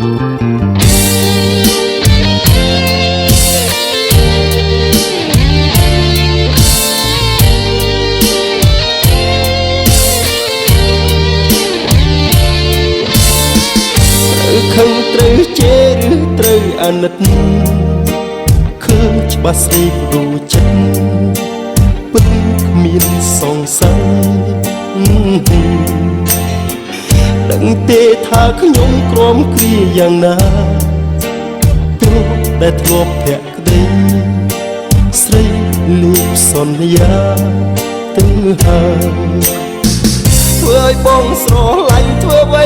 ខឹងត្រូវជេរឬត្រូវអាណិតឃើញច្បាស់ស្ដីព្រោះចិត្តពិតគ្មានសង្ស័យដឹងទេថាខ្ញុំក្រំគ្រាយ៉ាងណាព្រោះតែធ្លាប់ភក្តីស្រីលៀបសន្យាទៅហើយធ្វើឲ្យបងស្រឡាញ់ធ្វើអ្វី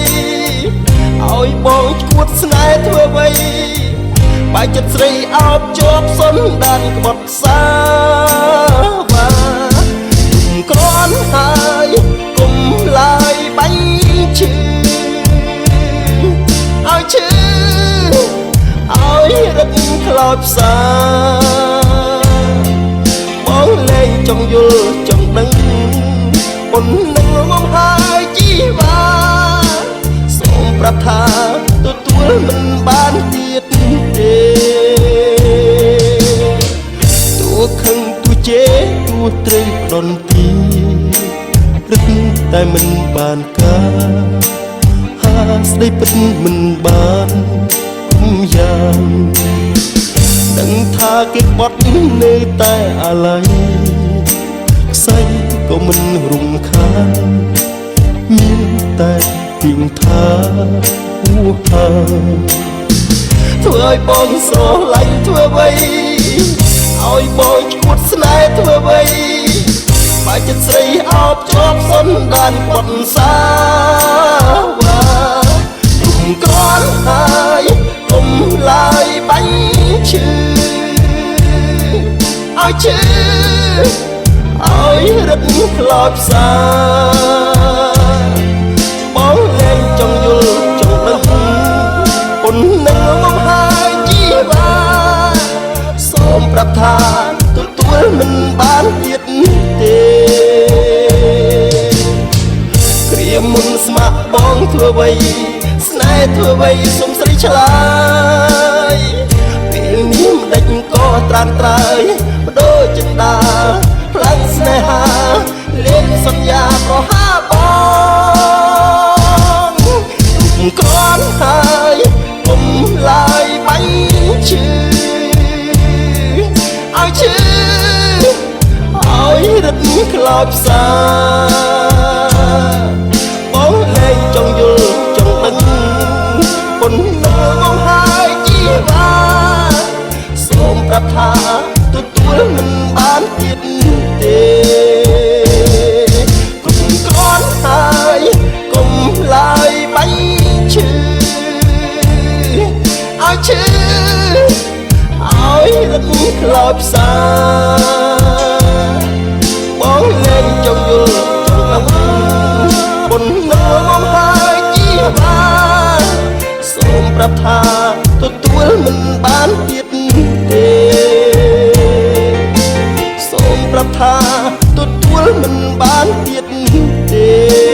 ឲ្យបងឈួតស្នេហ៍ធ្វើអ្វីបែកចិត្តស្រីអោបជាប់សុនដានក្បត់សាវ៉ាក្រន់ហើយគុំឡើយបាញ់ឈឺឲ្យឈឺឲ្យរឹកខ្លោចផ្សាបងលែងចង់យល់ចង់ដឹងប៉ុននឹងងំហើយជីវ៉ាប្រាប់ថាទទួលមិនបានទៀតទេទោះខឹងទោះជេរទោះត្រូវផ្ដន់ទីព្រឹកតែមិនបានការហាស្ដីពិតមិនបានគុំយ៉ាងដឹងថាគេបត់នៅតែអាឡ័យខ្សែក៏មិនរំខានមានតែទៀងថាហួហាធ្វើឲ្យបងស្រឡាញ់ធ្វើអ្វីឲ្យបងឈួតស្នេហ៍ធ្វើអ្វីបែកចិត្តស្រីអោបជាប់សុនដានបត់សាវ៉ាគុំក្រន់ហើយគុំឡើយបាញ់ឈឺឲ្យឈឺឲ្យរឹកខ្លោចផ្សាបងលែងចង់យល់ចង់ដឹងប៉ុននឹងមកហើយជីវ៉ាសូមប្រាប់ថាទទួលមិនបានទៀតទេគ្រាមុនស្មាក់បងធ្វើអ្វីស្នេហ៍ធ្វើអ្វីសុំស្រីឆ្លើយពេលនេះមិនដេចក៏ត្រានត្រើយបដូរចិន្តាផ្លាំងស្នេហាលេងសន្យាប្រហាបងក្រន់ហើយគុំឡើយបាញ់ឈឺឲ្យឈឺឲ្យរឹតខ្លោចផ្សាបងលែងចង់យល់ចង់ដឹងប៉ុនងហើយជីវ៉ាសូមប្រាប់ថាទទួលមិនបានទៀតទេគុំក្រន់ហើយគុំឡើយបាញ់ឈឺឲ្យឈឺឲ្យរឹកខ្លោចផ្សាបងលែងចង់យល់ចង់ដឹងប៉ុនងហើយជីវ៉ាសូមប្រាប់ថាទទួលមិនបានទៀតទេសូមប្រាប់ថាទទួលមិនបានទៀតទេ